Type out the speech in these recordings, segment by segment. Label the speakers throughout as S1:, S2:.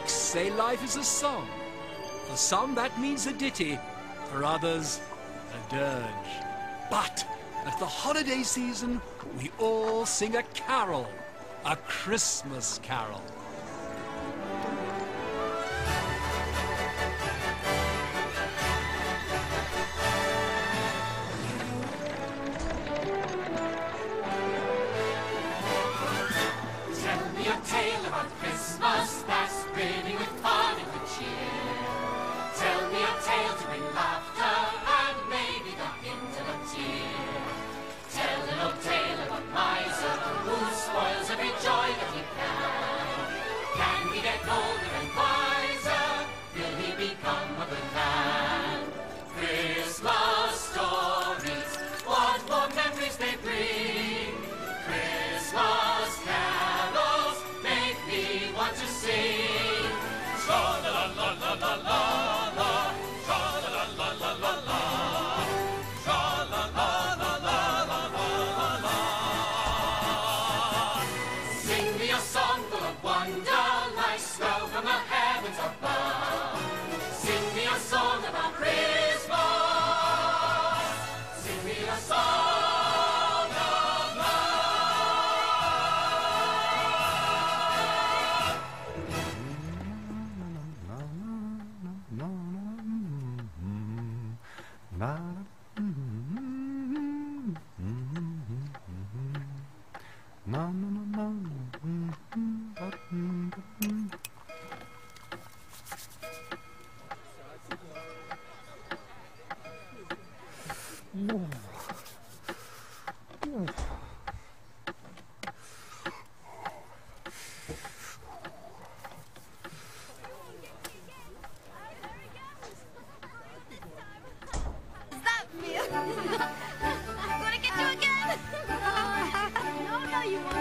S1: Folks say life is a song. For some that means a ditty, for others a dirge. But at the holiday season, we all sing a carol, a Christmas carol.
S2: Tell me a tale about Christmas that's brimming with fun and good cheer. Tell me a tale to bring laughter and maybe the hint of a tear. Tell an old tale of a miser who spoils every joy that he can. Can he get older and wiser? Will he become a good man? Christmas stories, what more memories they bring. Christmas carols make me want to sing. Tra-la-la-la-la-la-la, tra-la-la-la-la-la-la, tra-la-la-la-la-la-la-la. Sing me a song full of wonder, like snow from the heavens above. Sing me a song about Christmas. Sing me a song of love.
S3: Is that me? I'm gonna get you again! No, you won't.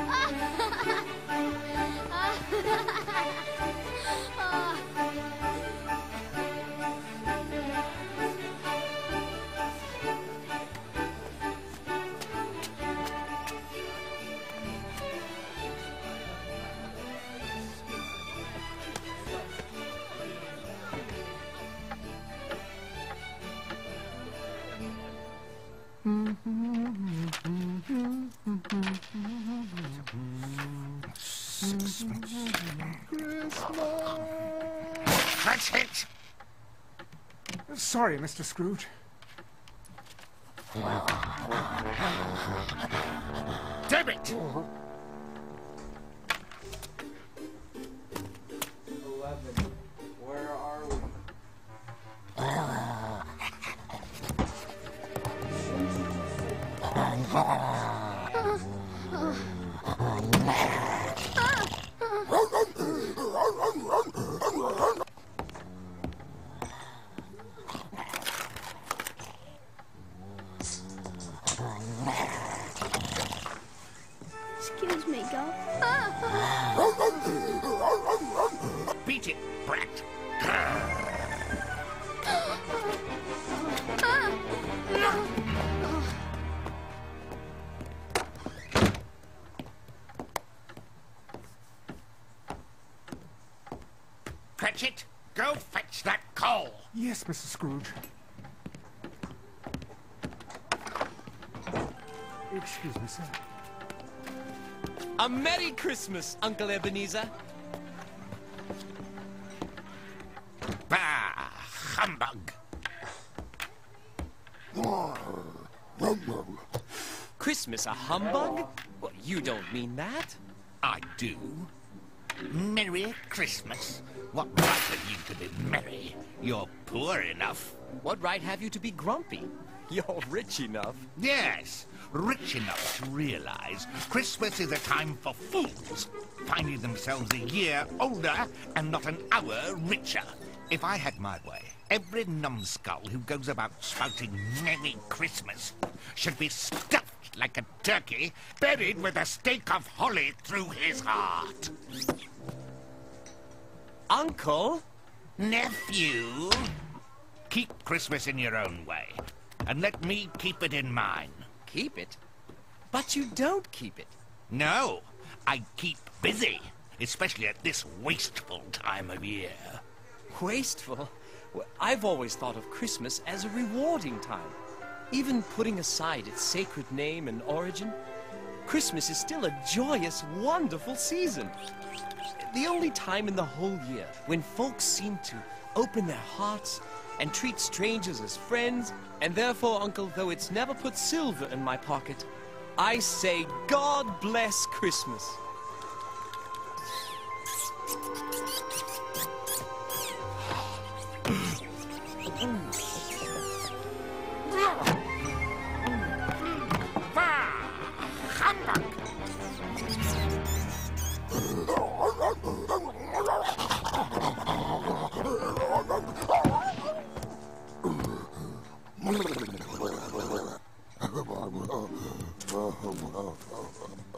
S4: That's it.
S5: Sorry, Mr. Scrooge.
S4: Damn it!
S6: 11. Where are we?
S3: Excuse me, go.
S4: Beat it, brat. Cratchit, go fetch that coal.
S5: Yes, Mr. Scrooge. Excuse me, sir.
S1: A Merry Christmas, Uncle Ebenezer.
S4: Bah, humbug.
S1: Christmas a humbug? Well, you don't mean that.
S4: I do. Merry Christmas. What right have you to be merry? You're poor enough.
S1: What right have you to be grumpy? You're rich enough.
S4: Yes, rich enough to realize Christmas is a time for fools, finding themselves a year older and not an hour richer. If I had my way, every numbskull who goes about spouting Merry Christmas should be stuffed like a turkey, buried with a stake of holly through his heart.
S1: Uncle?
S4: Nephew, keep Christmas in your own way, and let me keep it in mine.
S1: Keep it? But you don't keep it.
S4: No, I keep busy. especially at this wasteful time of year.
S7: Wasteful? Well, I've always thought of Christmas as a rewarding time. Even putting aside its sacred name and origin, Christmas is still a joyous, wonderful season. The only time in the whole year when folks seem to open their hearts and treat strangers as friends, and therefore, Uncle, though it's never put silver in my pocket, I say God bless Christmas.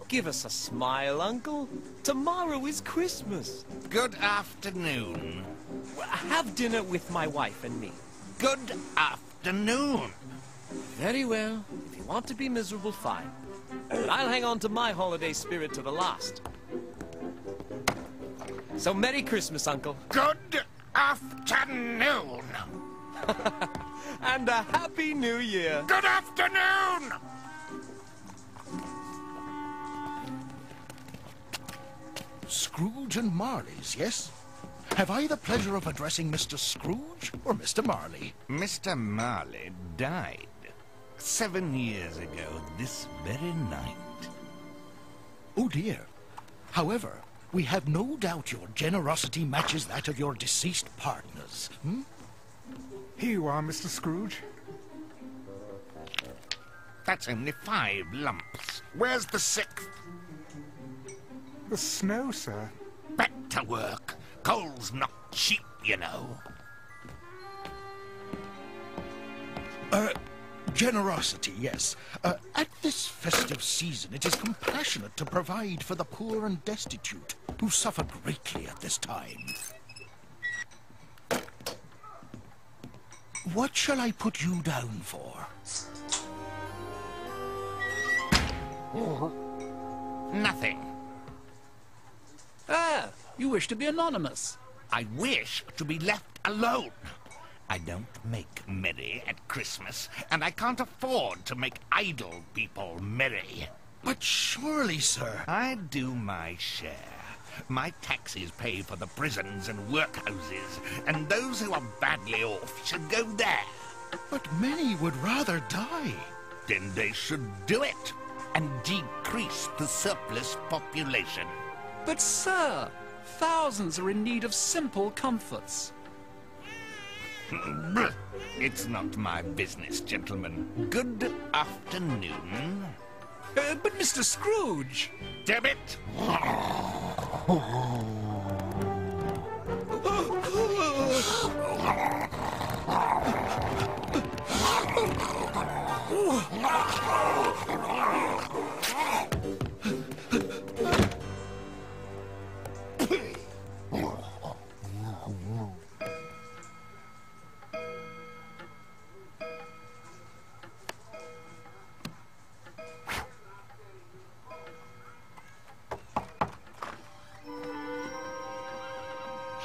S7: Give us a smile, Uncle. Tomorrow is Christmas.
S4: Good afternoon.
S7: Have dinner with my wife and me.
S4: Good afternoon.
S7: Very well. If you want to be miserable, fine. But I'll hang on to my holiday spirit to the last. So Merry Christmas, Uncle.
S4: Good afternoon.
S7: And a Happy New Year.
S4: Good afternoon.
S8: Scrooge and Marley's, yes? Have I the pleasure of addressing Mr. Scrooge or Mr. Marley?
S4: Mr. Marley died 7 years ago this very night.
S8: Oh, dear. However, we have no doubt your generosity matches that of your deceased partners. Hmm?
S5: Here you are, Mr. Scrooge.
S4: That's only 5 lumps. Where's the 6th?
S5: The snow, sir.
S4: Back to work. Coal's not cheap, you know.
S8: Generosity, yes. At this festive season, it is compassionate to provide for the poor and destitute, who suffer greatly at this time. What shall I put you down for?
S4: Nothing.
S1: Ah, you wish to be anonymous.
S4: I wish to be left alone. I don't make merry at Christmas, and I can't afford to make idle people merry.
S8: But surely, sir...
S4: I do my share. My taxes pay for the prisons and workhouses, and those who are badly off should go there.
S8: But many would rather die.
S4: Then they should do it, and decrease the surplus population.
S1: But, sir, thousands are in need of simple comforts.
S4: It's not my business, gentlemen. Good afternoon.
S1: But Mr. Scrooge...
S4: Damn it!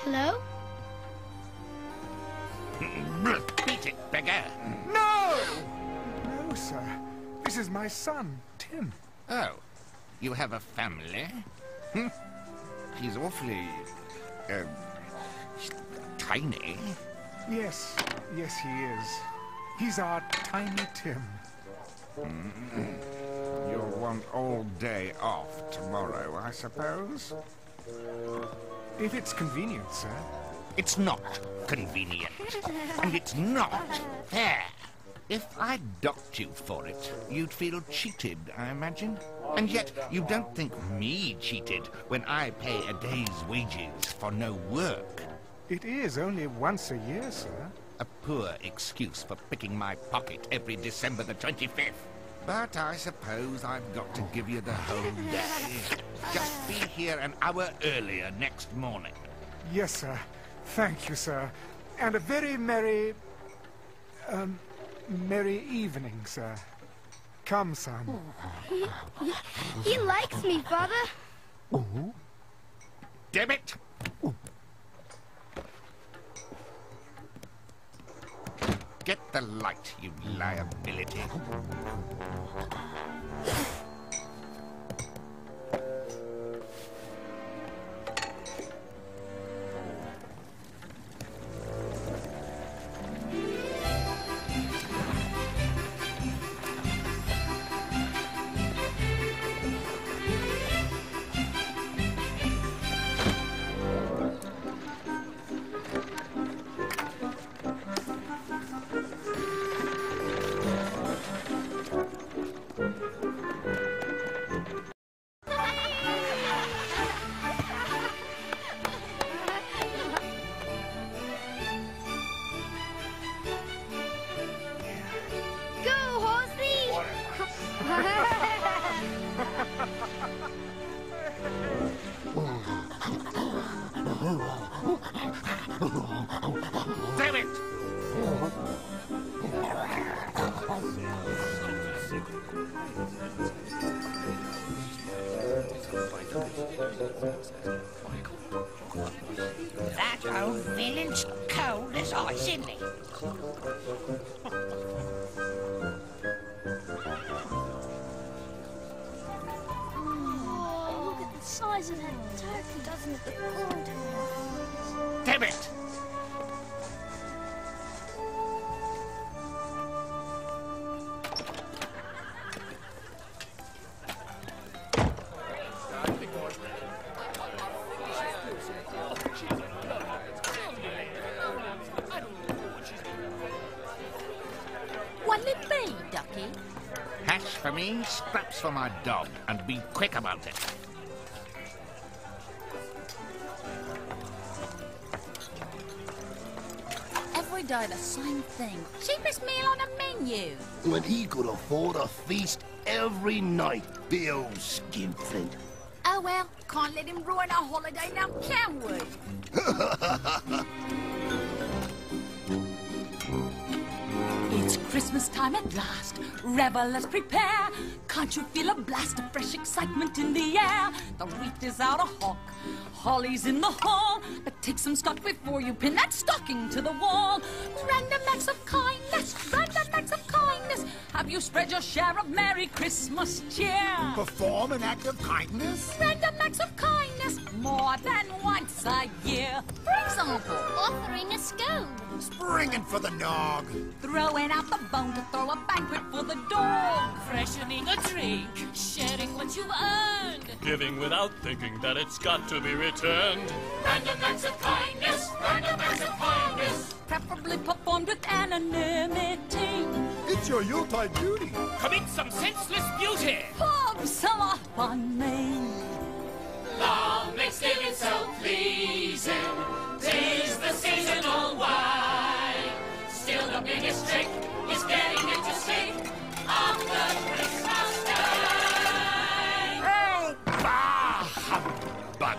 S3: Hello?
S4: Beat it, beggar!
S5: No, sir. This is my son, Tim.
S4: Oh, you have a family? He's awfully... tiny.
S5: Yes, he is. He's our tiny Tim.
S4: You'll want all day off tomorrow, I suppose?
S5: If it's convenient, sir.
S4: It's not convenient. And it's not fair. If I docked you for it, you'd feel cheated, I imagine. And yet, you don't think me cheated when I pay a day's wages for no work.
S5: It is only once a year, sir.
S4: A poor excuse for picking my pocket every December the 25th. But I suppose I've got to give you the whole day. Just be here an hour earlier next morning.
S5: Yes, sir. Thank you, sir. And a very merry... merry evening, sir. Come, son.
S3: He likes me, Father.
S4: damn it! Get the light, you liability.
S3: Go, horsey!
S4: Damn it!
S9: That old villain's cold as ice, isn't he?
S3: Oh, look at the size of that turkey, doesn't it? The contours.
S4: Damn it!
S9: What'll it be, Ducky?
S4: Hash for me, scraps for my dog, and be quick about it.
S9: Every day the same thing. Cheapest meal on the menu.
S10: When he could afford a feast every night, the old skinflint.
S9: Oh well, can't let him ruin our holiday now, can we? It's Christmas time at last. Revelers prepare. Can't you feel a blast of fresh excitement in the air? The wreath is out a hawk. Holly's in the hall. But take some scotch before you pin that stocking to the wall. Random acts of kindness. Random acts of kindness. Have you spread your share of Merry Christmas cheer?
S8: Perform an act of kindness?
S9: Random acts of kindness. More than once a year. For example,
S3: Offering a scone.
S8: Springing for the nog.
S9: throwing out the bone to throw a banquet for the dog.
S2: Freshening a drink, sharing what you've earned.
S11: Giving without thinking that it's got to be returned.
S2: Random acts of kindness, random acts of kindness.
S9: Preferably performed with anonymity.
S8: It's your Yuletide duty.
S11: Commit some senseless beauty.
S9: Pub some off on me.
S2: Love makes giving so pleasing. 'Tis the seasonal wine. Still the biggest trick is getting it to stick on the Christmas day.
S4: Oh, bah, humbug!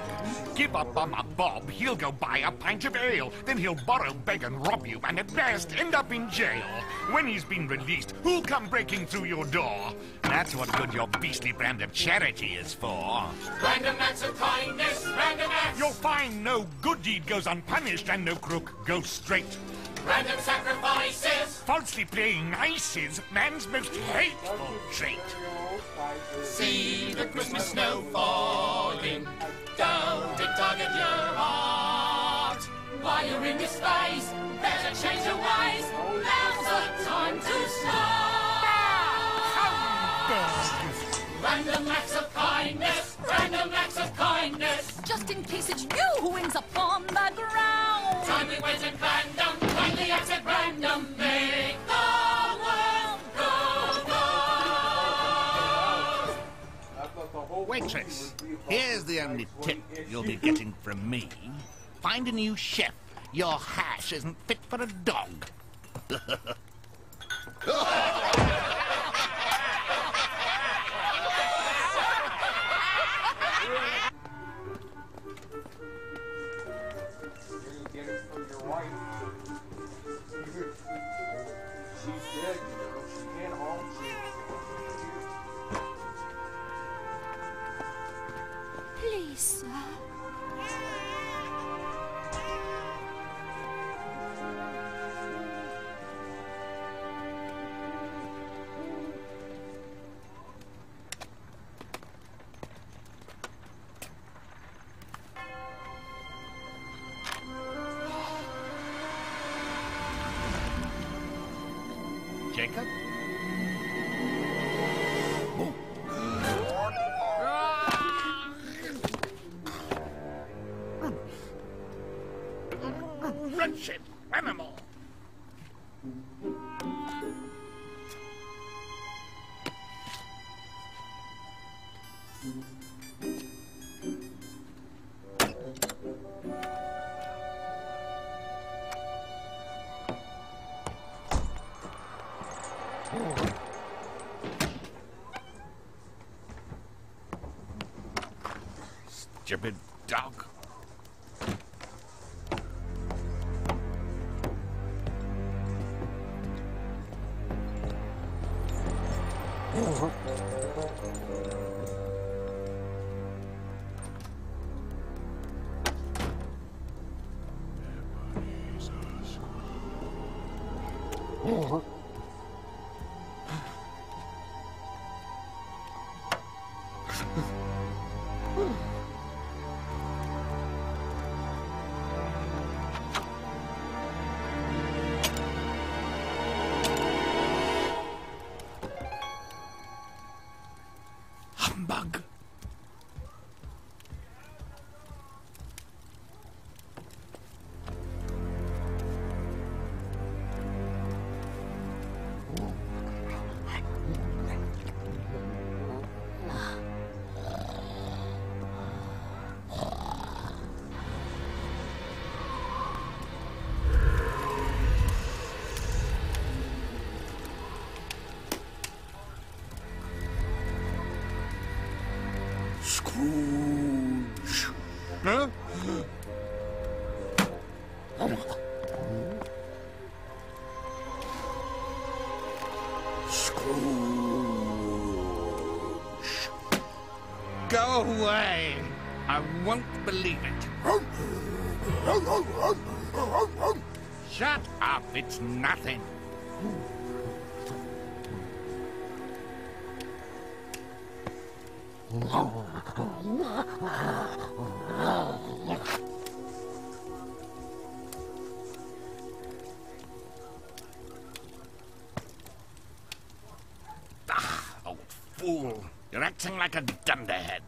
S4: Give up on my Bob, he'll go buy a pint of ale. Then he'll borrow, beg, and rob you, and at best end up in jail. When he's been released, who'll come breaking through your door? That's what good your beastly brand of charity is for.
S2: Random acts of kindness, random acts.
S4: You'll find no good deed goes unpunished, and no crook goes straight.
S2: Random sacrifices.
S4: Falsely playing nice is man's most hateful trait.
S2: See the Christmas snow falling. Don't it tug at your heart? While you're in this phase, better change your ways. Now's the time to start. Random acts of kindness, random acts of kindness.
S9: Just in case it's you who ends up on the ground.
S2: Timely ways at random, kindly acts at random. Make the world go, go.
S4: Waitress, here's the only tip you'll be getting from me. Find a new chef. Your hash isn't fit for a dog.
S6: Get it from your wife. She's dead, you know. She can't haunt you.
S3: Please, sir.
S4: Jacob? Wretched animal! Stupid dog. Humbug.
S8: Scrooge.
S4: Huh?
S8: Scrooge.
S4: Go away. I won't believe it. Shut up, it's nothing. Old fool. You're acting like a dunderhead.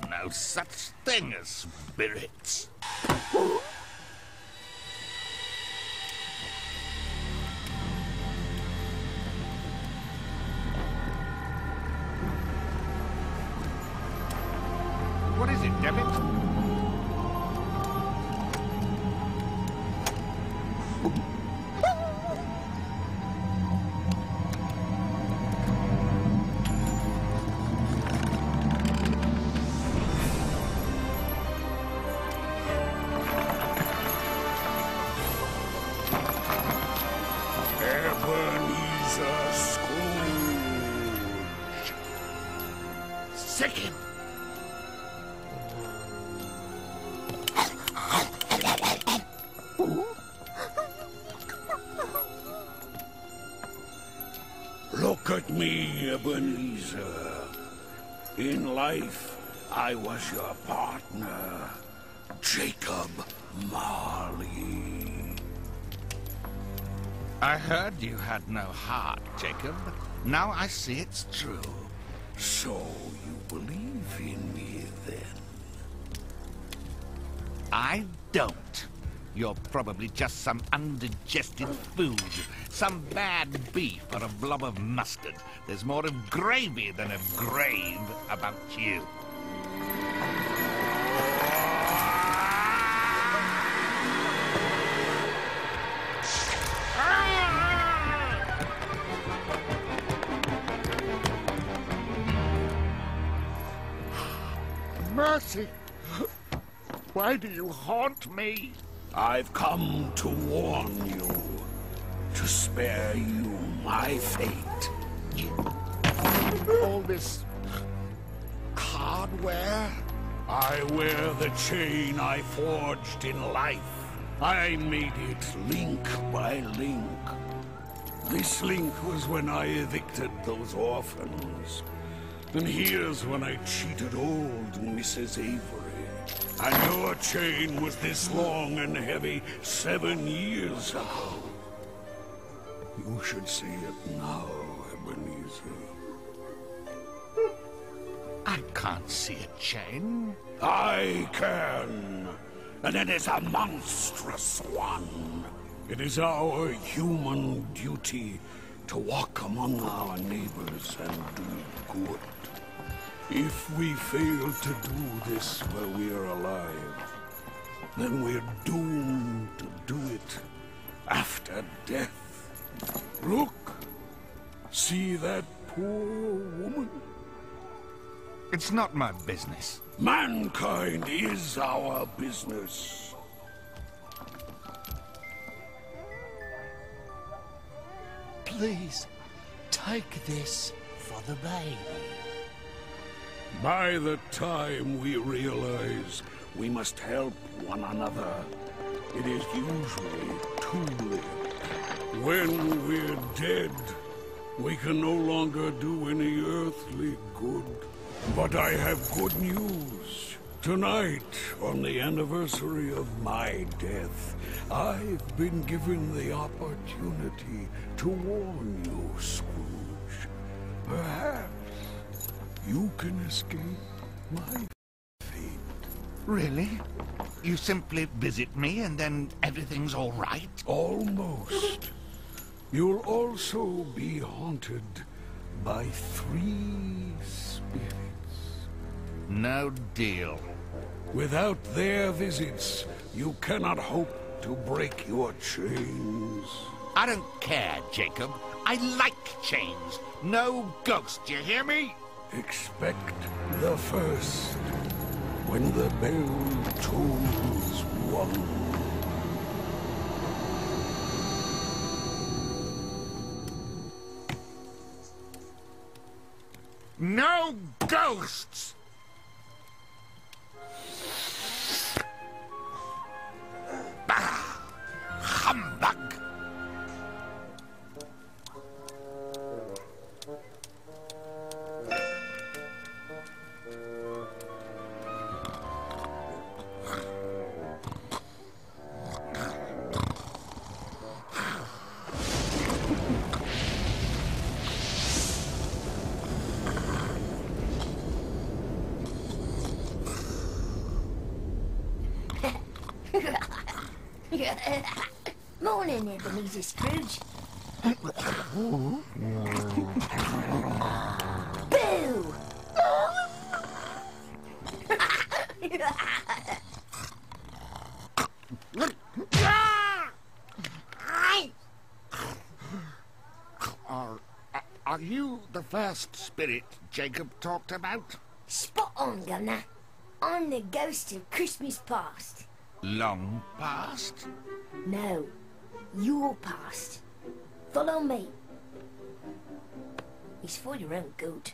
S4: No such thing as spirits. What is it, Debbie?
S8: Ebenezer Scrooge.
S4: Sick him.
S8: Look at me, Ebenezer. In life, I was your partner, Jacob Marley.
S4: I heard you had no heart, Jacob. Now I see it's true.
S8: So you believe in me, then?
S4: I don't. You're probably just some undigested food. Some bad beef or a blob of mustard. There's more of gravy than of grave about you.
S8: Mercy! Why do you haunt me? I've come to warn you, to spare you my fate. All this hardware? I wear the chain I forged in life. I made it link by link. This link was when I evicted those orphans. And here's when I cheated old Mrs. Avery. I know a chain was this long and heavy 7 years ago. You should see it now, Ebenezer.
S4: I can't see a chain.
S8: I can, and it is a monstrous one. It is our human duty to walk among our neighbors and do good. If we fail to do this while we are alive, then we're doomed to do it after death. Look! See that poor woman?
S4: It's not my business.
S8: Mankind is our business.
S10: Please, take this for the baby.
S8: By the time we realize we must help one another, it is usually too late. When we're dead, we can no longer do any earthly good. But I have good news. Tonight, on the anniversary of my death, I've been given the opportunity to warn you, Scrooge. Perhaps you can escape my fate.
S4: Really? You simply visit me and then everything's all right?
S8: Almost. You'll also be haunted by 3 spirits.
S4: No deal.
S8: Without their visits, you cannot hope to break your chains.
S4: I don't care, Jacob. I like chains. No ghosts, you hear me?
S8: Expect the first, when the bell tolls 1.
S4: No ghosts! Bah! Humbug!
S3: Morning, Ebenezer Scrooge. Boo!
S4: Are you the first spirit Jacob talked about?
S3: Spot on, Governor. I'm the ghost of Christmas past.
S4: Long past?
S3: No, your past. Follow me. It's for your own good.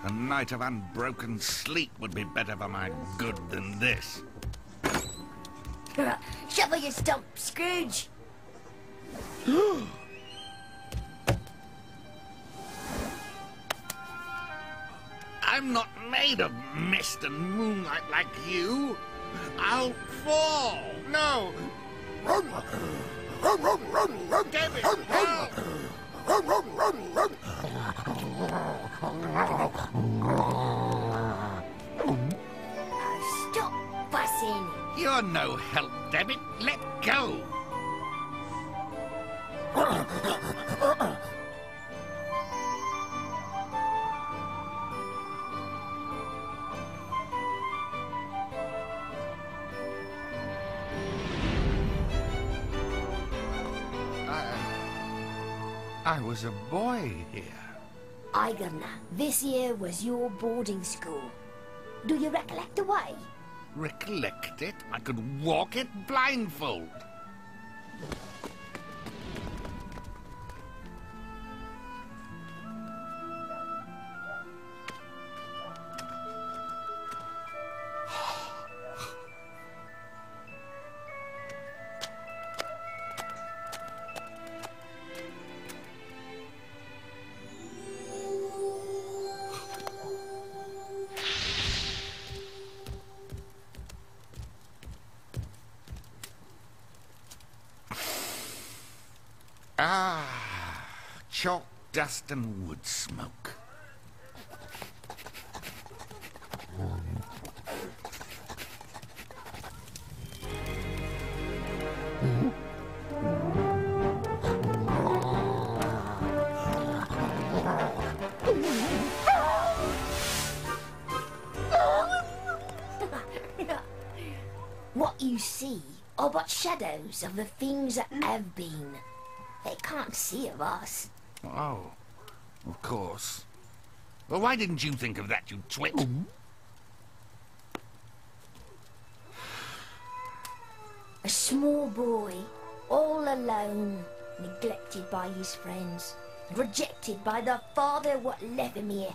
S4: A night of unbroken sleep would be better for my good than this.
S3: Shovel your stump, Scrooge.
S4: I'm not made of mist and moonlight like you. I'll fall. No. David, help!
S3: Stop fussing.
S4: You're no help, David. Let go. I was a boy here.
S3: Aye, Governor. This here was your boarding school. Do you recollect the way?
S4: Recollect it? I could walk it blindfold. chalk dust and wood smoke.
S12: What you see are but shadows of the things that have been. They can't see of us.
S4: Oh, of course. Well, why didn't you think of that, you twit?
S12: A small boy, all alone, neglected by his friends, rejected by the father what left him here.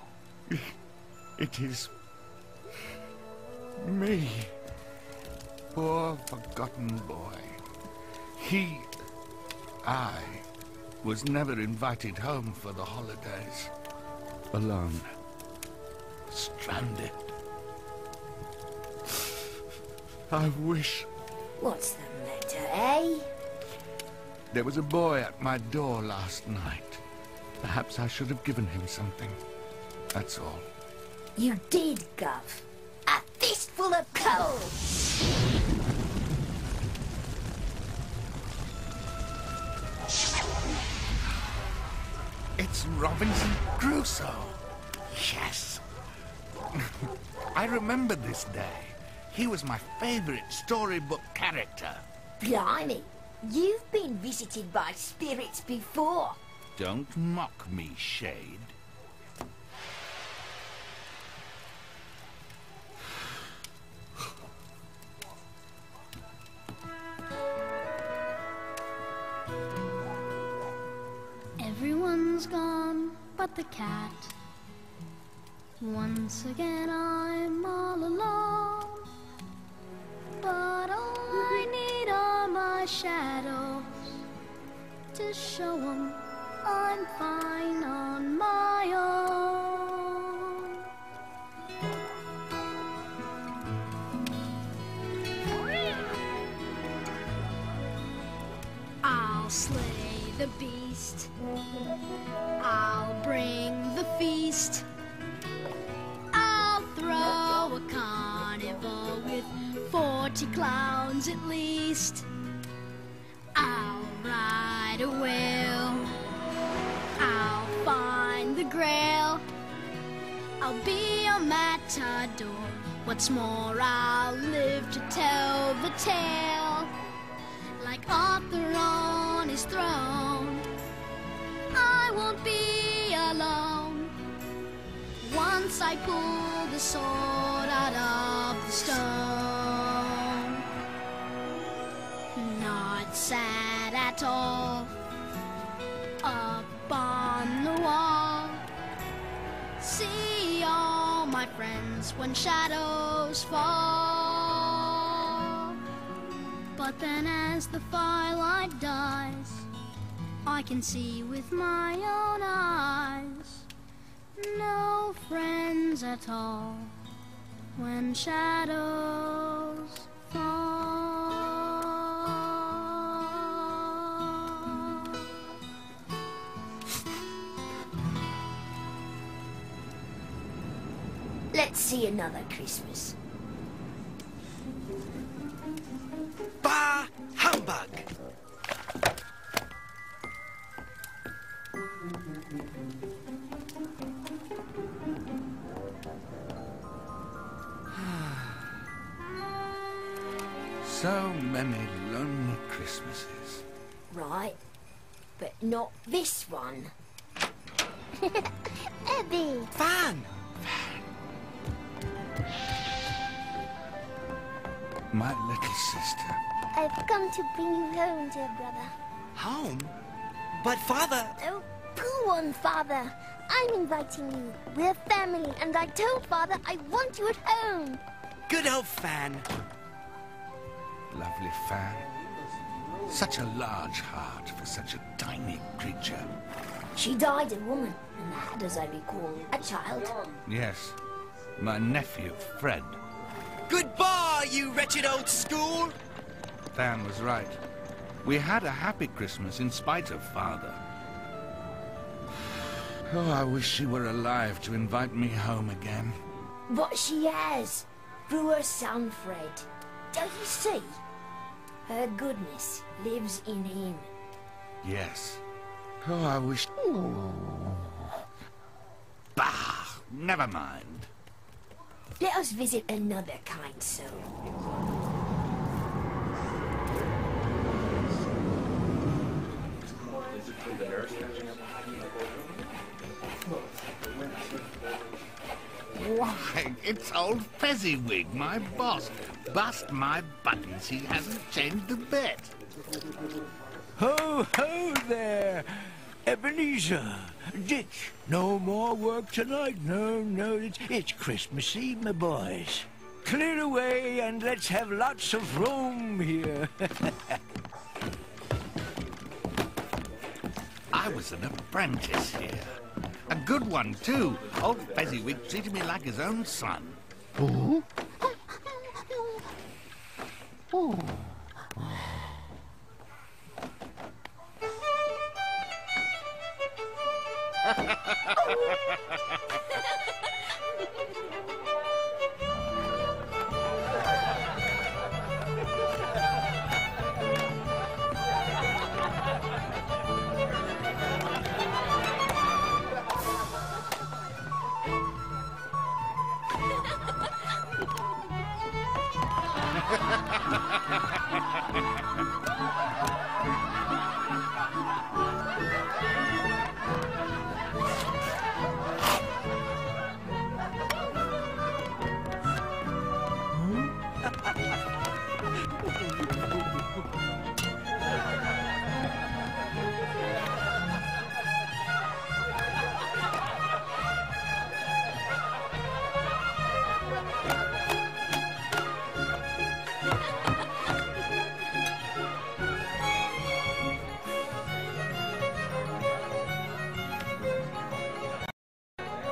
S4: It is me. Poor forgotten boy. I was never invited home for the holidays. Alone. Stranded. I wish...
S12: What's the matter, eh?
S4: There was a boy at my door last night. Perhaps I should have given him something. That's all.
S12: You did, Gov. A fistful of coal!
S4: It's Robinson Crusoe. Yes. I remember this day. He was my favorite storybook character.
S12: Blimey, you've been visited by spirits before.
S4: Don't mock me, Shade.
S3: Everyone's gone but the cat. Once again I'm all alone. But all I need are my shadows to show 'em I'm fine on my own. I'll slay the beast. I'll bring the feast. I'll throw a carnival with 40 clowns at least. I'll ride a whale. I'll find the grail. I'll be a matador. What's more, I'll live to tell the tale. Like Arthur on his throne, I won't be alone. Once I pull the sword out of the stone. Not sad at all. Up on the wall, see all my friends when shadows fall. But then as the firelight dies, I can see with my own eyes. No friends at all when shadows fall.
S12: Let's see another Christmas.
S7: Bah humbug!
S4: So many lonely Christmases.
S12: Right, but not this one.
S3: Abby!
S7: Fan!
S4: My little sister.
S3: I've come to bring you home, dear brother.
S7: Home? But Father...
S3: Oh, pooh on Father. I'm inviting you. We're family, and I told Father I want you at home.
S7: Good old Fan.
S4: Lovely Fan. Such a large heart for such a tiny creature.
S12: She died a woman, and had, as I recall, a child.
S4: Yes, my nephew, Fred.
S7: Goodbye, you wretched old school!
S4: Fan was right. We had a happy Christmas in spite of Father. Oh, I wish she were alive to invite me home again.
S12: But she has, through her son Fred. Don't you see? Her goodness lives in him.
S4: Yes. Oh, I wish... Bah! Never mind.
S12: Let us visit another kind soul.
S4: Why, it's old Fezziwig, my boss. Bust my buttons, he hasn't changed a bit.
S13: Ho, ho there, Ebenezer. Ditch, no more work tonight. No, it's Christmas Eve, my boys. Clear away and let's have lots of room here.
S4: I was an apprentice here. A good one, too. Old Fezziwig treated me like his own son.
S10: Oh? Oh.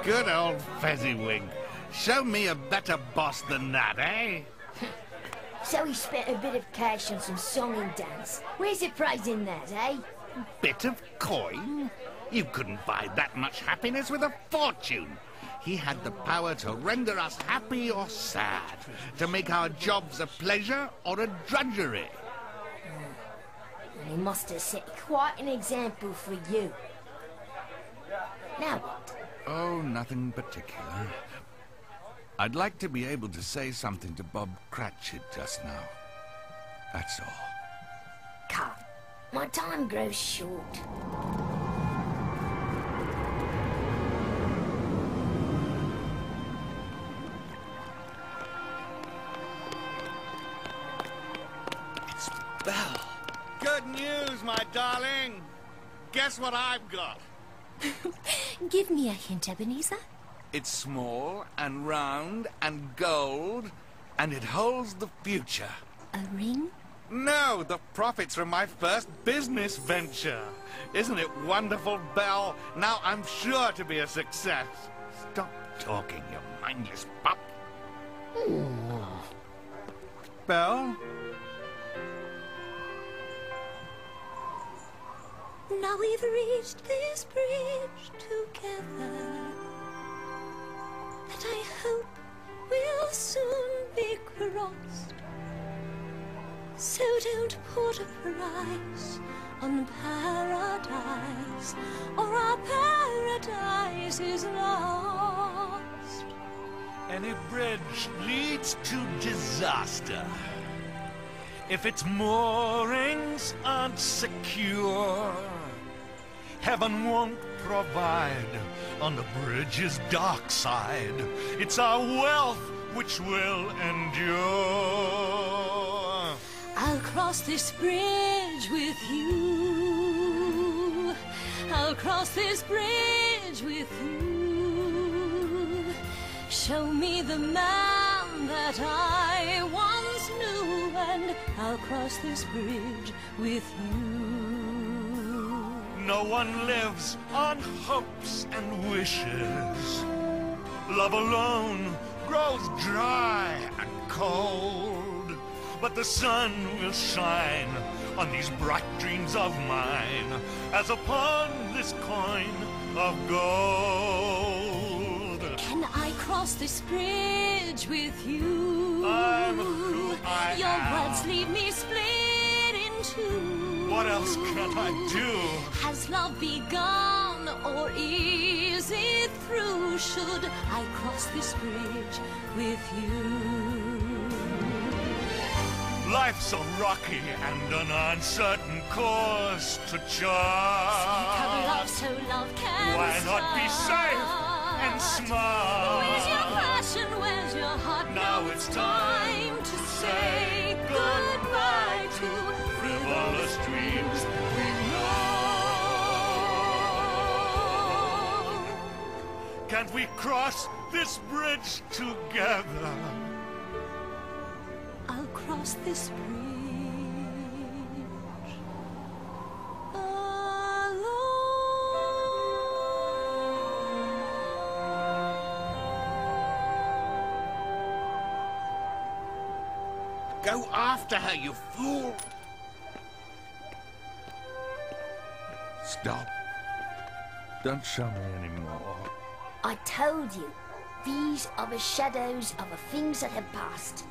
S4: Good old Fezziwig. Show me a better boss than that, eh?
S12: So he spent a bit of cash on some song and dance. Where's the prize in that, eh?
S4: Bit of coin? You couldn't buy that much happiness with a fortune. He had the power to render us happy or sad, to make our jobs a pleasure or a drudgery.
S12: And he must have set quite an example for you. Now what?
S4: Oh, nothing particular. I'd like to be able to say something to Bob Cratchit just now. That's all.
S12: Come, my time grows short.
S4: It's Belle. Good news, my darling. Guess what I've got?
S14: Give me a hint, Ebenezer.
S4: It's small and round and gold, and it holds the future.
S14: A ring?
S4: No, the profits from my first business venture. Isn't it wonderful, Belle? Now I'm sure to be a success. Stop talking, you mindless pup. Belle?
S14: Now we've reached this bridge together that I hope will soon be crossed. So don't put a price on paradise, or our paradise is lost.
S13: Any bridge leads to disaster if its moorings aren't secure. Heaven won't provide on the bridge's dark side. It's our wealth which will endure.
S9: I'll cross this bridge with you. I'll cross this bridge with you. Show me the man that I once knew, and I'll cross this bridge with you.
S13: No one lives on hopes and wishes. Love alone grows dry and cold. But the sun will shine on these bright dreams of mine, as upon this coin
S11: of gold.
S14: Can I cross this bridge with you?
S11: I'm who I
S14: Your
S11: am.
S14: words leave me split in two.
S11: What else can I do?
S14: Has love begun or is it through? Should I cross this bridge with you?
S11: Life's a rocky and an uncertain course to chart.
S14: Speak of love so love can
S11: Why not be safe and smart?
S14: Where's your passion? Where's your heart?
S11: Now it's time
S14: to say goodbye to
S11: frivolous dreams we know. Can't we cross this bridge together?
S14: I'll cross this bridge
S4: Go after her, you fool!
S5: Stop. Don't show me anymore.
S12: I told you, these are the shadows of the things that have passed.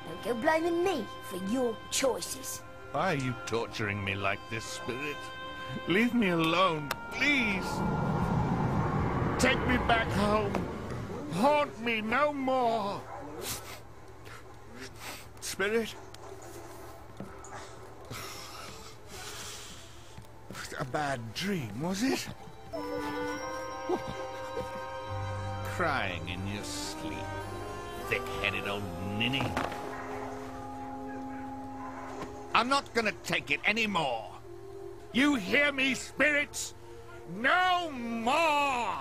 S12: Don't go blaming me for your choices.
S4: Why are you torturing me like this, Spirit? Leave me alone, please. Take me back home. Haunt me no more. Spirit? A bad dream, was it? Crying in your sleep, thick-headed old ninny. I'm not gonna take it anymore. You hear me, spirits? No more!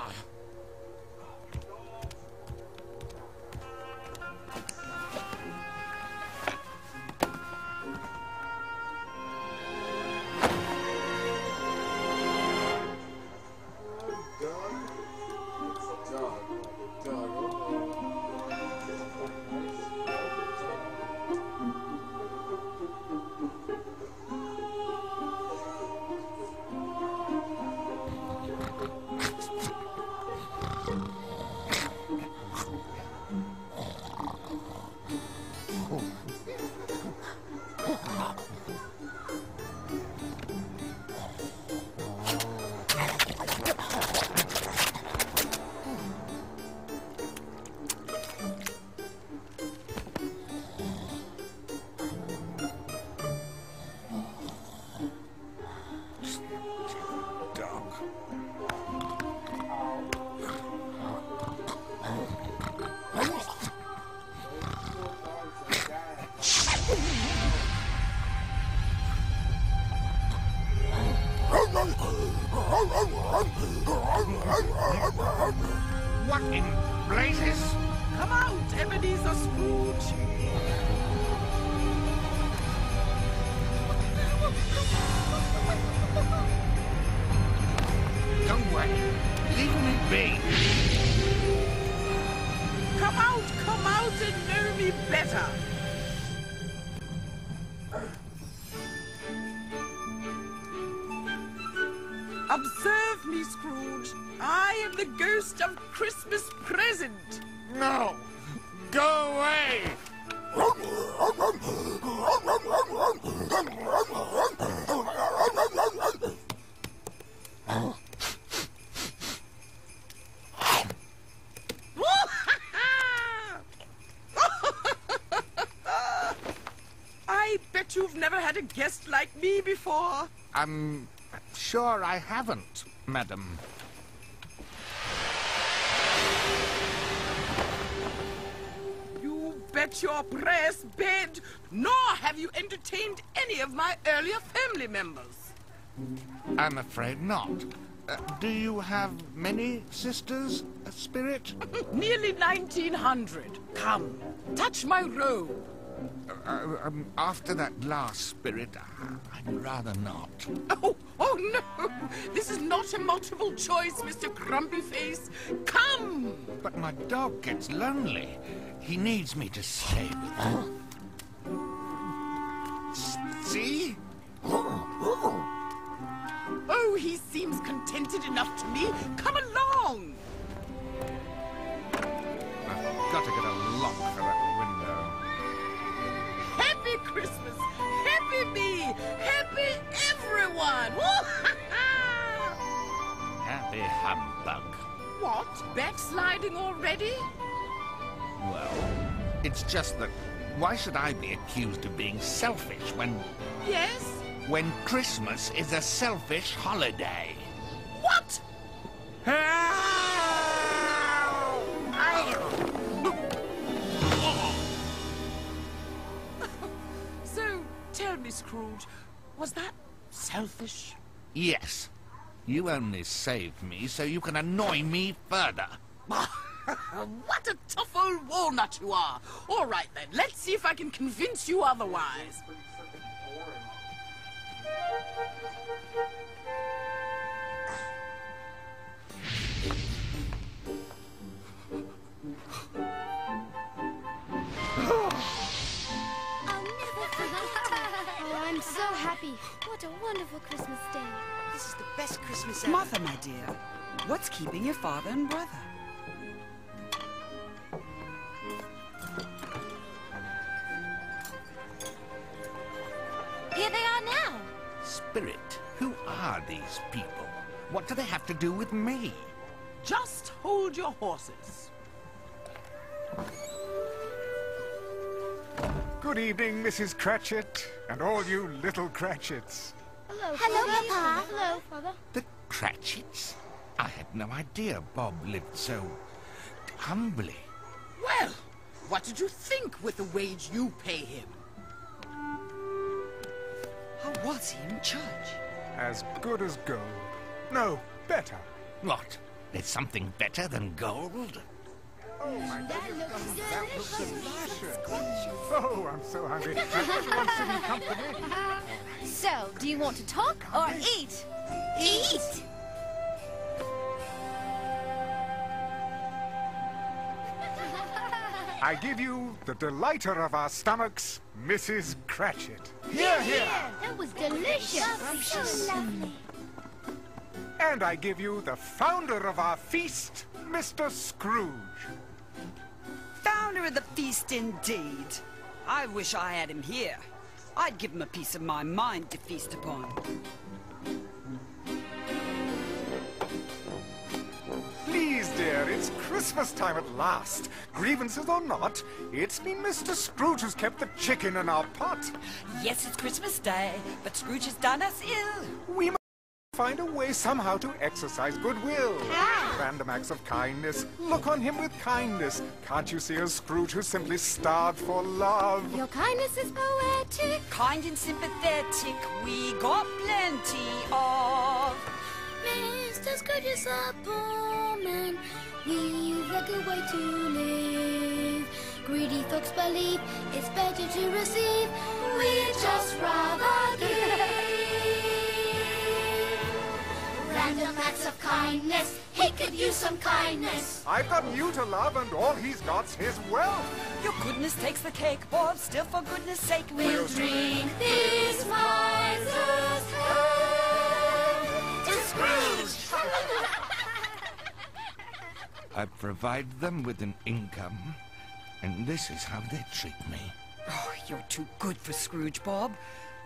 S4: What in blazes?
S15: Come out, Ebenezer Scrooge!
S4: Don't worry. Leave me be.
S15: Come out and know me better! Observe me, Scrooge. I am the ghost of Christmas present.
S4: No! Go away!
S15: I bet you've never had a guest like me before.
S4: I'm sure I haven't, madam.
S15: You bet your prayers bed, nor have you entertained any of my earlier family members.
S4: I'm afraid not. Do you have many sisters, Spirit?
S15: Nearly 1900. Come, touch my robe.
S4: After that last, Spirit, I'd rather not.
S15: Oh no! This is not a multiple choice, Mr. Grumpy Face. Come!
S4: But my dog gets lonely. He needs me to stay with him. See?
S15: Oh, he seems content contented enough to me. Come along.
S4: I've got to get a lock for that window.
S15: Happy Christmas! Happy me! Happy everyone!
S4: Happy humbug.
S15: What? Backsliding already?
S4: Well, it's just that why should I be accused of being selfish when...
S15: Yes?
S4: When Christmas is a selfish holiday?
S15: What? So, tell me, Scrooge, was that selfish?
S4: Yes. You only saved me so you can annoy me further.
S15: What a tough old walnut you are! All right, then, let's see if I can convince you otherwise.
S3: Oh, I'm so happy. What a wonderful Christmas day.
S16: This is the best Christmas ever.
S17: Mother, my dear, what's keeping your father and brother?
S3: Here they are now.
S4: Spirit, who are these people? What do they have to do with me?
S15: Just hold your horses.
S5: Good evening, Mrs. Cratchit, and all you little Cratchits.
S3: Hello,
S12: Papa.
S3: Hello, Father.
S4: The Cratchits? I had no idea Bob lived so humbly.
S15: Well, what did you think with the wage you pay him?
S17: How was he in church?
S5: As good as gold. No, better.
S4: What? There's something better than gold?
S5: Oh, my goodness, that looks delicious. Oh, I'm so hungry. Has everyone sitting comfortably?
S3: So, do you want to talk or eat?
S12: Eat!
S5: I give you the delighter of our stomachs, Mrs. Cratchit. Here, here!
S3: That was delicious.
S12: So lovely.
S5: And I give you the founder of our feast, Mr. Scrooge.
S17: Founder of the feast, indeed. I wish I had him here. I'd give him a piece of my mind to feast upon.
S5: Please, dear, it's Christmas time at last. Grievances or not, it's been Mr. Scrooge who's kept the chicken in our pot.
S17: Yes, it's Christmas Day, but Scrooge has done us ill.
S5: We must find a way somehow to exercise goodwill.
S12: How?
S5: Random acts of kindness. Look on him with kindness. Can't you see a Scrooge who's simply starved for love?
S3: Your kindness is poetic.
S17: Kind and sympathetic, we got plenty of.
S3: Mr. Scrooge is a poor man. We've a good way to live. Greedy folks believe it's better to receive. We'd just rather give. Random acts of kindness. He could use some kindness.
S5: I've got you to love, and all he's got's his wealth.
S17: Your goodness takes the cake, Bob. Still, for goodness sake,
S3: We'll drink this miser's health to Scrooge.
S4: I provide them with an income, and this is how they treat me.
S17: Oh, you're too good for Scrooge, Bob.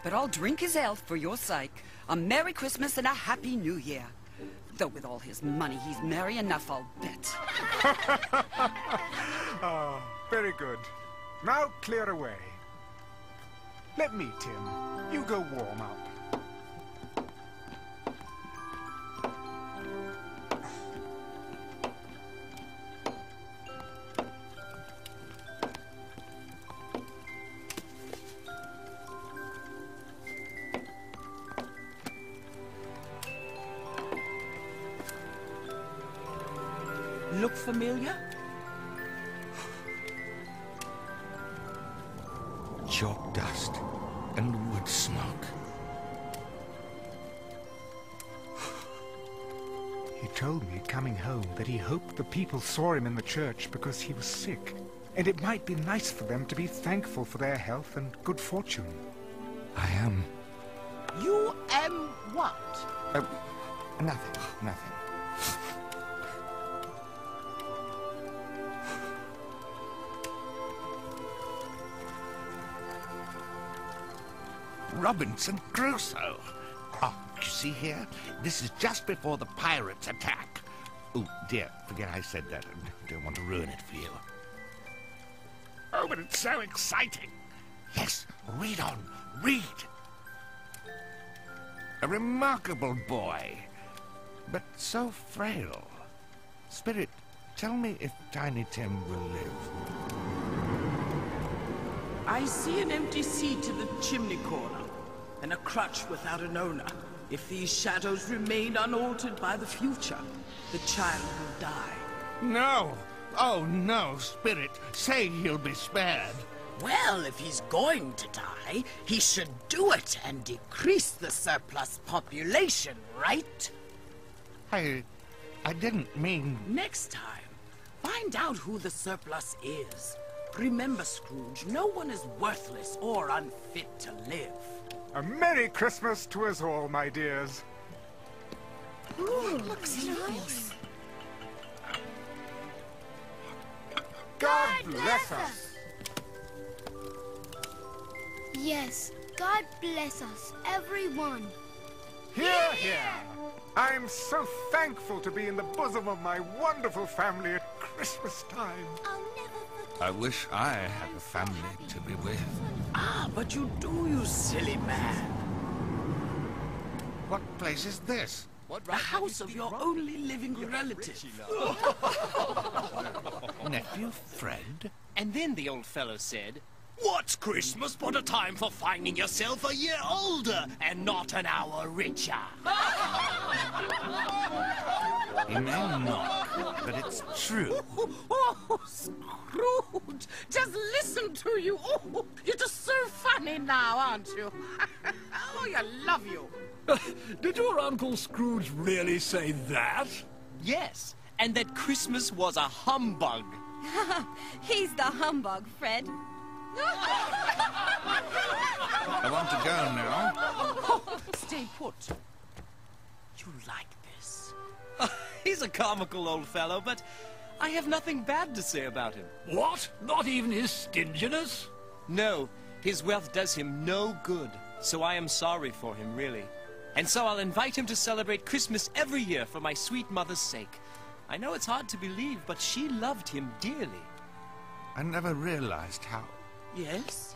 S17: But I'll drink his health for your sake. A Merry Christmas and a Happy New Year. Though with all his money, he's merry enough, I'll bet.
S5: Oh, very good. Now clear away. Let me, Tim. You go warm up.
S15: Look familiar?
S4: Chalk dust and wood smoke.
S5: He told me coming home that he hoped the people saw him in the church because he was sick. And it might be nice for them to be thankful for their health and good fortune.
S4: I am.
S15: You am what?
S4: Nothing, nothing. Robinson Crusoe. Oh, you see here? This is just before the pirates attack. Oh, dear, forget I said that. I don't want to ruin it for you. Oh, but it's so exciting. Yes, read on, read. A remarkable boy, but so frail. Spirit, tell me if Tiny Tim will live.
S15: I see an empty seat in the chimney corner, and a crutch without an owner. If these shadows remain unaltered by the future, the child will die.
S4: No! Oh, no, Spirit. Say he'll be spared.
S15: Well, if he's going to die, he should do it and decrease the surplus population, right?
S4: I didn't mean...
S15: Next time, find out who the surplus is. Remember, Scrooge, no one is worthless or unfit to live.
S5: A Merry Christmas to us all, my dears.
S9: Ooh, looks nice.
S5: God bless us.
S3: Yes, God bless us, everyone.
S5: Hear, hear. I'm so thankful to be in the bosom of my wonderful family at Christmas time.
S4: I wish I had a family to be with.
S15: Ah, but you do, you silly man.
S4: What place is this?
S15: The house of your only living relative.
S4: Nephew Fred?
S7: And then the old fellow said,
S1: What's Christmas but a time for finding yourself a year older and not an hour richer?
S4: He may not, but it's true.
S15: Oh, Scrooge, just listen to you. Oh, you're just so funny now, aren't you? Oh, I love you.
S1: Did your Uncle Scrooge really say that?
S7: Yes, and that Christmas was a humbug.
S14: He's the humbug, Fred.
S4: I want to go now.
S15: Oh, stay put. You like this?
S7: He's a comical old fellow, but I have nothing bad to say about him.
S1: What? Not even his stinginess?
S7: No, his wealth does him no good, so I am sorry for him, really. And so I'll invite him to celebrate Christmas every year for my sweet mother's sake. I know it's hard to believe, but she loved him dearly.
S4: I never realized how
S15: Yes?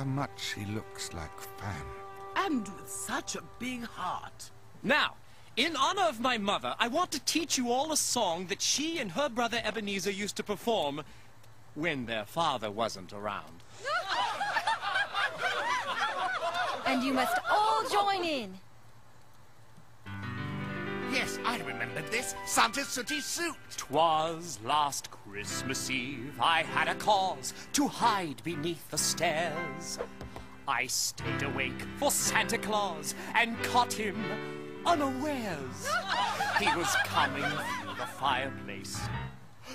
S4: much he looks like Fan.
S15: And with such a big heart.
S7: Now, in honor of my mother, I want to teach you all a song that she and her brother Ebenezer used to perform when their father wasn't around.
S14: And you must all join in.
S4: Yes, I remember this. Santa's sooty suit.
S7: 'Twas last Christmas Eve, I had a cause to hide beneath the stairs. I stayed awake for Santa Claus and caught him unawares. He was coming through the fireplace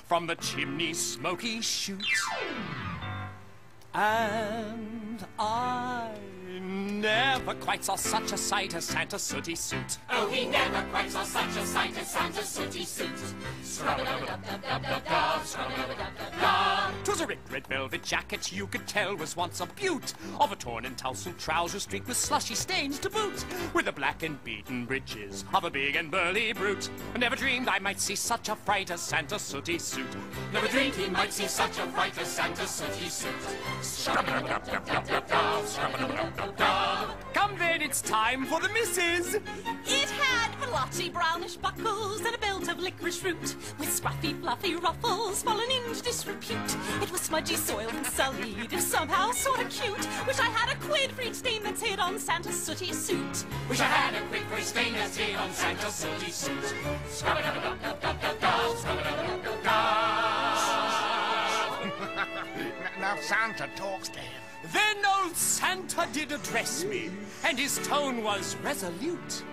S7: from the chimney's smoky chute, and I never quite saw such a sight as Santa's sooty suit.
S2: Oh, he never quite saw such a sight as Santa's sooty suit. Scrub-a-dub-dub-dub-dub-dub, scrub-a-dub-dub-dub-dub.
S7: 'Twas a ripped red velvet jacket you could tell was once a beaut, of a torn and tousled trouser streaked with slushy stains to boot, with the black and beaten breeches of a big and burly brute. I never dreamed I might see such a fright as Santa's sooty suit.
S2: Never dreamed he might see such a fright as Santa's sooty suit. Scrub-a-dub-dub-dub-dub-dub, scrub-a-dub-dub-dub.
S7: Come then, it's time for the missus.
S9: It had blotchy brownish buckles and a belt of licorice root, with scruffy fluffy ruffles fallen into disrepute. It was smudgy, soiled, and sullied, if somehow sort of cute. Wish I had a quid for each stain that's hid on Santa's sooty suit.
S2: Wish I had a quick for each stain that's hid on Santa's sooty suit. Scrub-a-dub-dub-dub-dub-dub, scrub-a-dub-dub-dub.
S4: Now Santa talks to him.
S7: Then old Santa did address me, and his tone was resolute.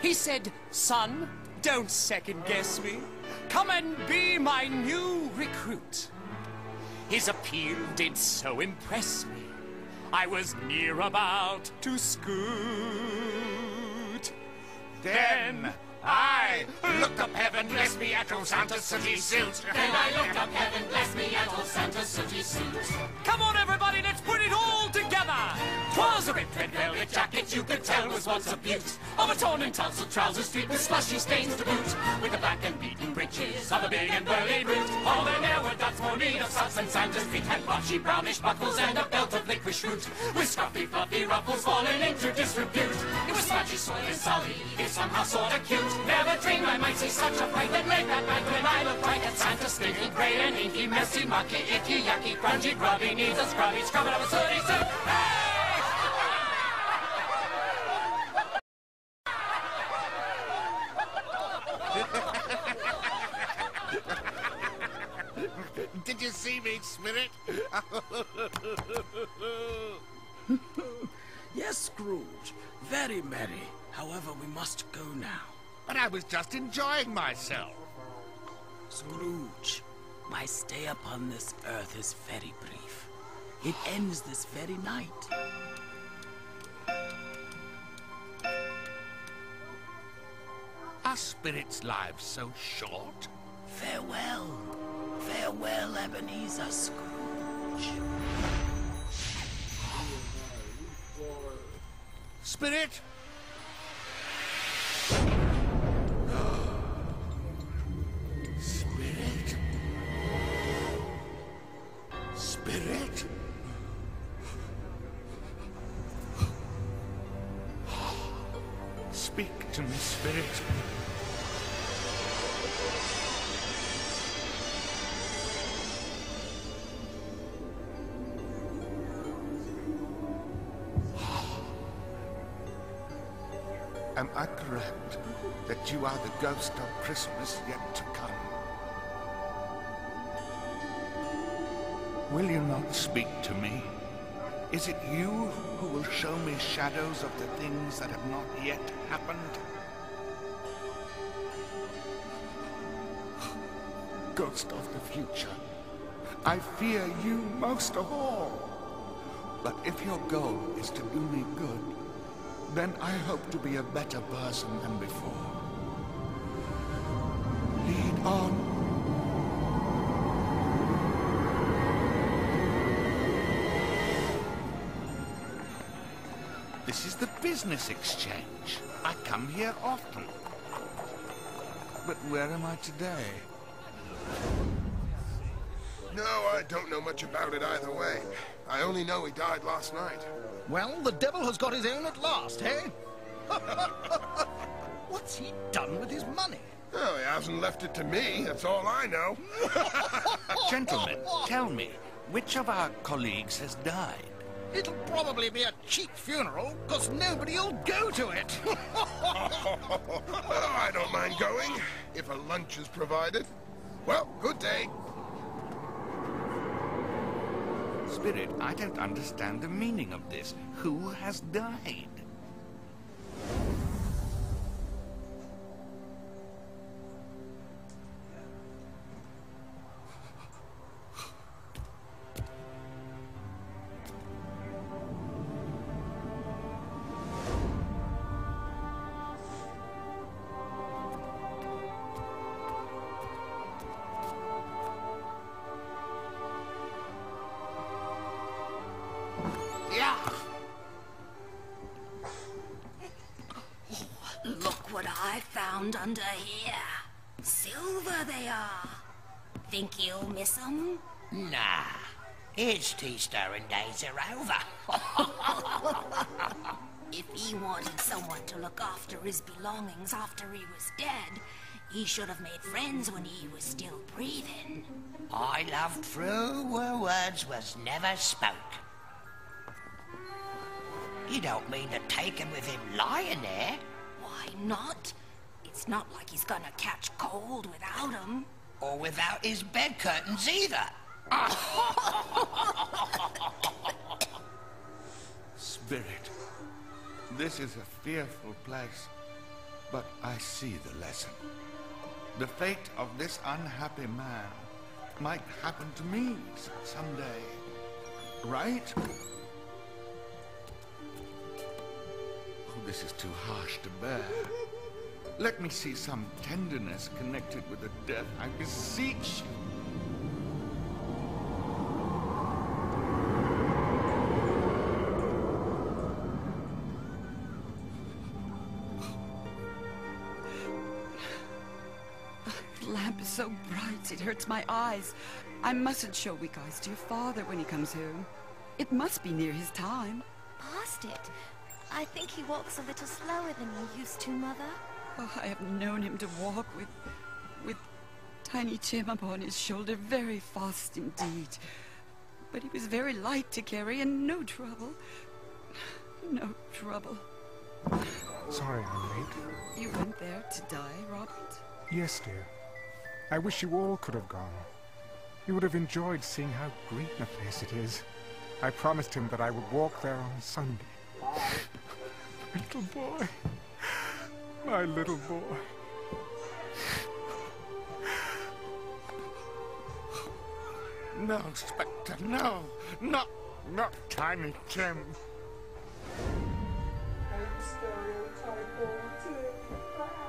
S7: He said, "Son, don't second-guess me. Come and be my new recruit." His appeal did so impress me, I was near about to scoot. Then,
S4: I looked up heaven, bless me at old Santa's sooty suit.
S2: Then I looked up heaven, bless me at old Santa's sooty suit.
S7: Come on, everybody, let's put it all together.
S2: 'Twas a ripped red velvet jacket you could tell was once a beaut, of a torn and tousled trouser streaked with slushy stains to boot, with the black and beaten breeches of a big and burly brute. All there ne'er were dots more need of suds than Santa's feet had blotchy brownish buckles and a belt of licorice root, with scruffy fluffy ruffles falling into disrepute. It was smudgy, soiled and sully, if somehow sorta cute. Never dreamed I might see such a fright that made that night when I looked right at Santa, stinky, grey and inky, messy, mucky, icky, yucky, grungy, grubby, needs a scrubby, scrubbing up a sooty suit. Hey!
S4: Did you see me, Spirit?
S15: Yes, Scrooge. Very merry. However, we must go now.
S4: But I was just enjoying myself.
S15: Scrooge, my stay upon this earth is very brief. It ends this very night.
S4: Are spirits' lives so short?
S15: Farewell. Farewell, Ebenezer Scrooge.
S4: Spirit? Spirit? Spirit? Speak to me, Spirit. Am I correct that you are the ghost of Christmas yet to come? Will you not speak to me? Is it you who will show me shadows of the things that have not yet happened? Ghost of the future, I fear you most of all. But if your goal is to do me good, then I hope to be a better person than before. Lead on. This is the business exchange. I come here often. But where am I today?
S18: No, I don't know much about it either way. I only know he died last night.
S19: Well, the devil has got his own at last, eh? What's he done with his money?
S18: Well, he hasn't left it to me, that's all I know.
S4: Gentlemen, tell me, which of our colleagues has died?
S19: It'll probably be a cheap funeral, because nobody'll go to it.
S18: Well, I don't mind going, if a lunch is provided. Well, good day.
S4: Spirit, I don't understand the meaning of this. Who has died?
S12: Look what I found under here. Silver they are. Think you'll miss them?
S20: Nah. His tea-stirring days are over.
S12: If he wanted someone to look after his belongings after he was dead, he should have made friends when he was still breathing.
S20: I loved true where words was never spoke. You don't mean to take him with him lying there?
S12: Why not? It's not like he's gonna catch cold without him.
S20: Or without his bed curtains either.
S4: Spirit, this is a fearful place, but I see the lesson. The fate of this unhappy man might happen to me someday, right? Oh, this is too harsh to bear. Let me see some tenderness connected with the death, I beseech you.
S17: The lamp is so bright, it hurts my eyes. I mustn't show weak eyes to your father when he comes home. It must be near his time.
S3: Past it. I think he walks a little slower than he used to, Mother.
S17: Oh, I have known him to walk with tiny Jim upon his shoulder very fast indeed. But he was very light to carry and no trouble. No trouble.
S5: Sorry I'm late.
S17: You went there to die, Robert?
S5: Yes, dear. I wish you all could have gone. You would have enjoyed seeing how green a place it is. I promised him that I would walk there on Sunday. Little boy. My little boy.
S4: No, Spectre, no. Not Tiny Tim.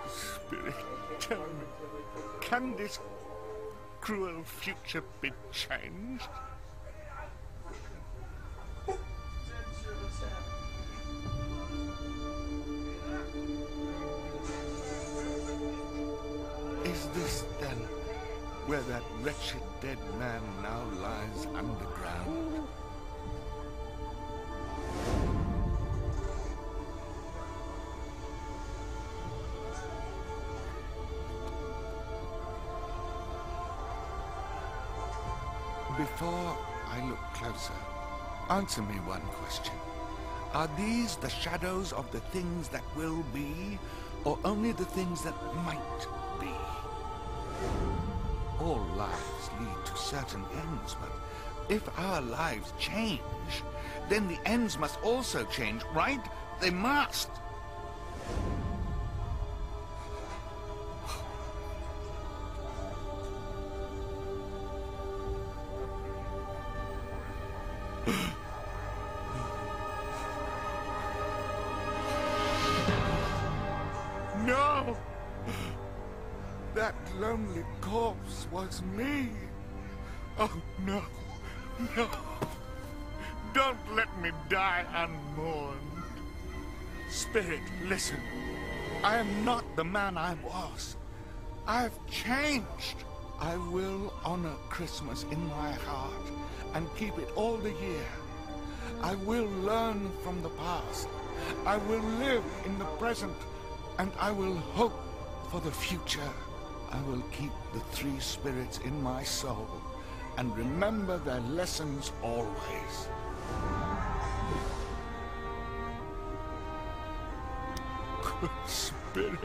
S4: Spirit, tell me, can this cruel future be changed? Is this, then, where that wretched dead man now lies underground? Before I look closer, answer me one question. Are these the shadows of the things that will be, or only the things that might be? All lives lead to certain ends, but if our lives change, then the ends must also change, right? They must! No! That lonely corpse was me. Oh, no. No. Don't let me die unmourned. Spirit, listen. I am not the man I was. I've changed. I will honor Christmas in my heart and keep it all the year. I will learn from the past. I will live in the present, and I will hope for the future. I will keep the three spirits in my soul and remember their lessons always. Good Spirit,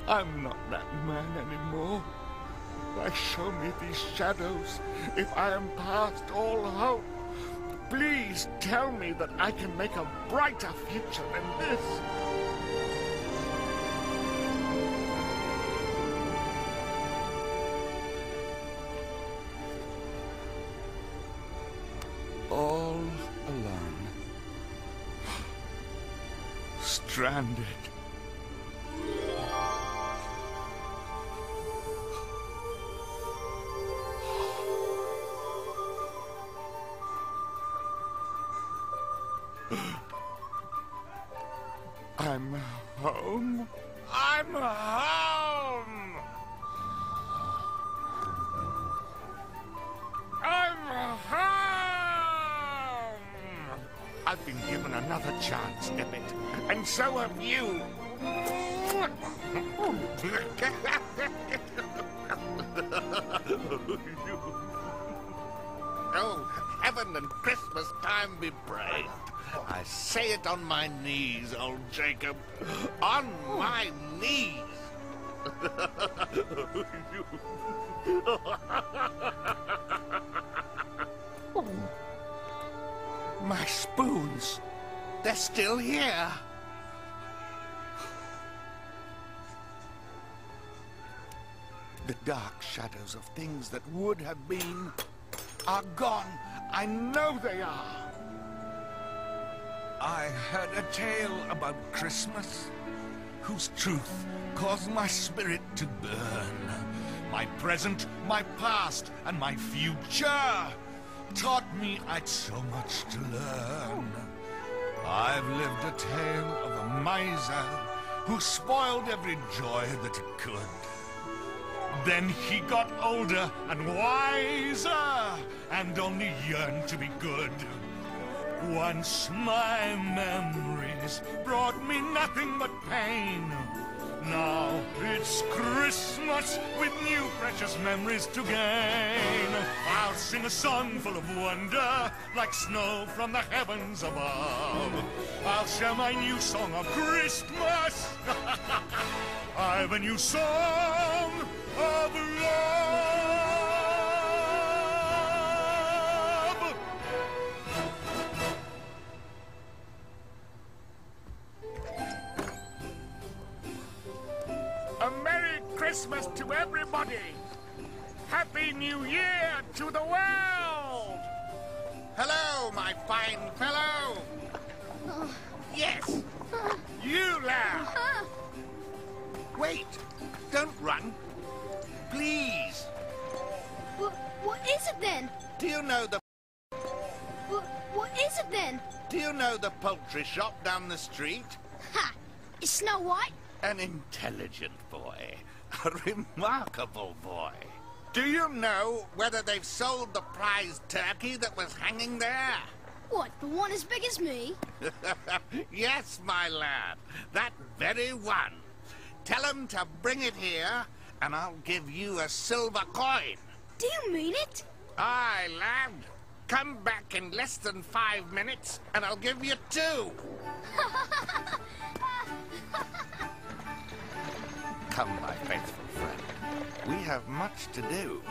S4: I'm not that man anymore. Why show me these shadows if I am past all hope? Please tell me that I can make a brighter future than this. All alone. Stranded. I'm home. I'm home. I'm home. I've been given another chance, Debbit, and so have you. Oh, heaven and Christmas time be praised. I say it on my knees, old Jacob. On my knees. My spoons. They're still here. The dark shadows of things that would have been are gone. I know they are. I heard a tale about Christmas.
S11: whose truth caused my spirit to burn. My present, my past, and my future taught me I'd so much to learn. I've lived a tale of a miser who spoiled every joy that he could. Then he got older and wiser and only yearned to be good. Once my memories brought me nothing but pain. Now it's Christmas with new precious memories to gain. I'll sing a song full of wonder, like snow from the heavens above. I'll share my new song of Christmas. I've a new song of love.
S19: A Merry Christmas to everybody! Happy New Year to the world! Hello, my fine fellow! Yes! You, lad!
S4: Wait! Don't run! Please!
S3: What is it then?
S4: Do you know the...
S3: What is it then?
S4: Do you know the poultry shop down the street?
S3: Ha! It's Snow White?
S4: An intelligent boy. A remarkable boy. Do you know whether they've sold the prize turkey that was hanging there?
S3: What, the one as big as me?
S4: Yes, my lad. That very one. Tell him to bring it here, and I'll give you a silver coin.
S3: Do you mean it?
S4: Aye, lad. Come back in less than 5 minutes, and I'll give you 2. Come, my faithful friend. We have much to do.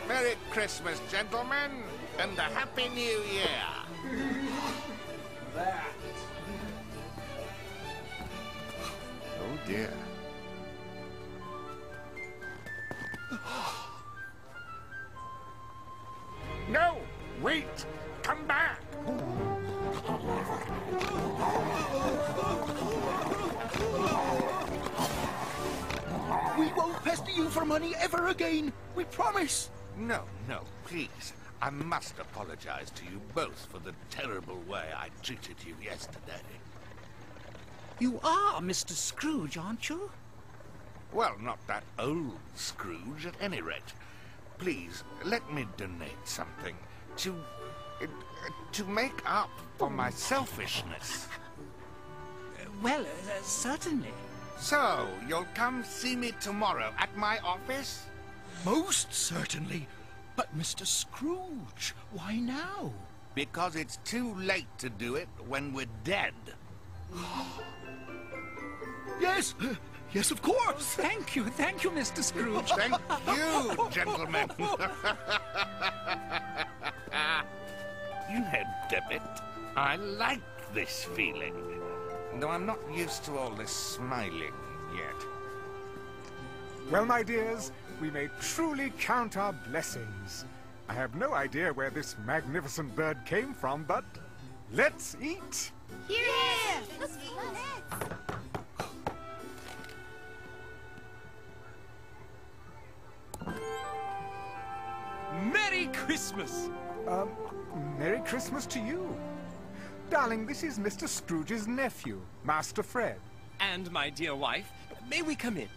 S4: Merry Christmas, gentlemen, and a Happy New Year. Oh, dear.
S19: No! Wait! Come back!
S13: We won't pester you for money ever again. We promise.
S4: No, please. I must apologize to you both for the terrible way I treated you yesterday.
S19: You are Mr. Scrooge, aren't you?
S4: Well, not that old Scrooge, at any rate. Please, let me donate something to make up for my selfishness.
S19: Well, certainly.
S4: So, you'll come see me tomorrow at my office?
S13: Most certainly. But Mr. Scrooge, why now?
S4: Because it's too late to do it when we're dead.
S13: Yes, yes, of course.
S19: Thank you, Mr. Scrooge.
S4: Thank you, gentlemen. You know, Debbit, I like this feeling. Though I'm not used to all this smiling yet.
S5: Well, my dears, we may truly count our blessings. I have no idea where this magnificent bird came from, but let's eat.
S3: Here! Let's
S7: Merry Christmas!
S5: Merry Christmas to you. Darling, this is Mr. Scrooge's nephew, Master Fred.
S7: And my dear wife, may we come in?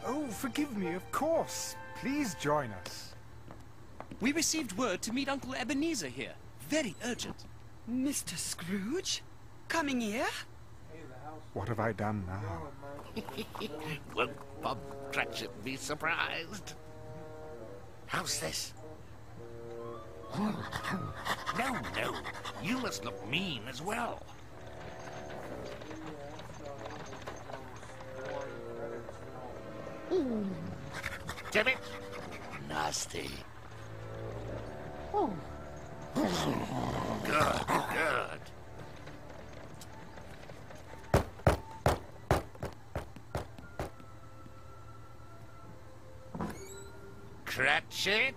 S5: Oh, forgive me, of course. Please join us.
S7: We received word to meet Uncle Ebenezer here. Very urgent.
S17: Mr. Scrooge? Coming here?
S5: What have I done now?
S4: Won't Bob Cratchit be surprised? How's this? No, you must look mean as well. Damn it! Nasty. Good. Cratchit?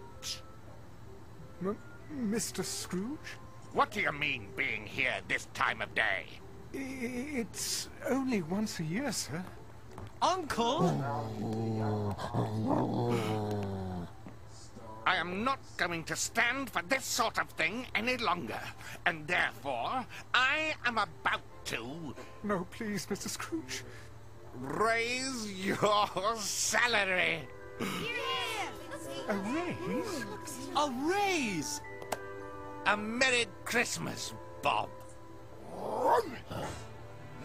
S5: Mr. Scrooge?
S4: What do you mean, being here this time of day?
S5: It's only once a year, sir.
S7: Uncle!
S4: I am not going to stand for this sort of thing any longer, and therefore I am about to...
S5: No, please, Mr. Scrooge.
S4: Raise your salary.
S5: A raise?
S7: A raise!
S4: A Merry Christmas, Bob.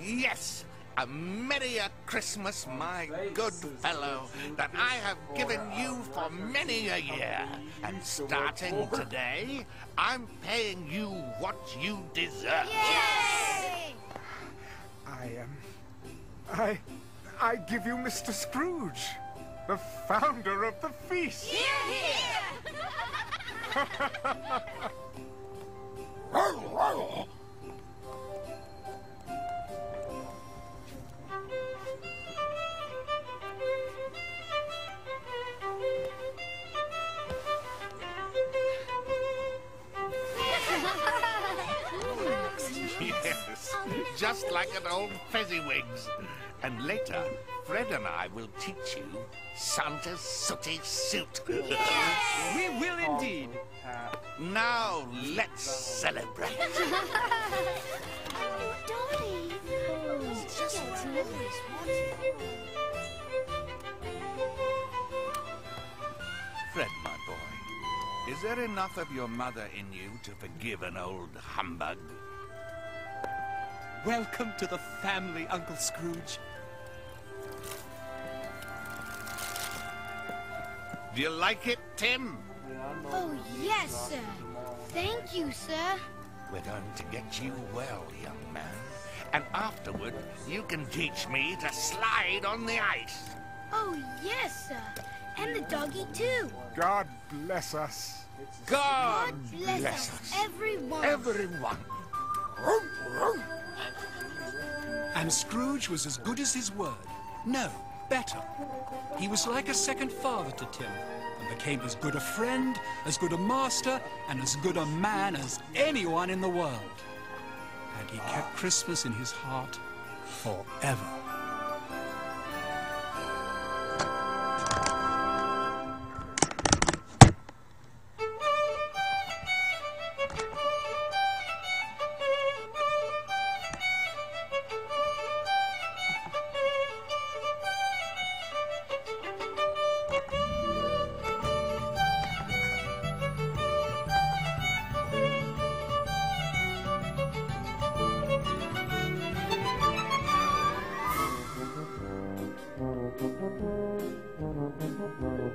S4: Yes, a merrier Christmas, my good fellow, than I have given you for many a year. And starting today, I'm paying you what you deserve.
S5: Yay! I give you Mr. Scrooge, the founder of the feast.
S4: Yes, just like an old Fezziwigs. And later, Fred and I will teach you Santa's sooty suit.
S7: Yes! We will indeed.
S4: Now, let's celebrate.
S3: Oh, Dolly. It's just nice.
S4: Fred, my boy, is there enough of your mother in you to forgive an old humbug?
S7: Welcome to the family, Uncle Scrooge.
S4: Do you like it, Tim?
S3: Oh, yes, sir. Thank you, sir.
S4: We're going to get you well, young man. And afterward, you can teach me to slide on the ice.
S3: Oh, yes, sir. And the doggy, too.
S5: God bless us.
S4: God
S3: bless us, everyone.
S4: Everyone.
S1: And Scrooge was as good as his word. No, better. He was like a second father to Tim, and became as good a friend, as good a master, and as good a man as anyone in the world. And he kept Christmas in his heart forever.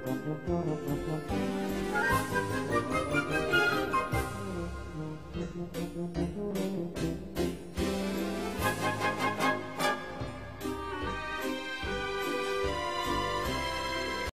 S2: Thank you.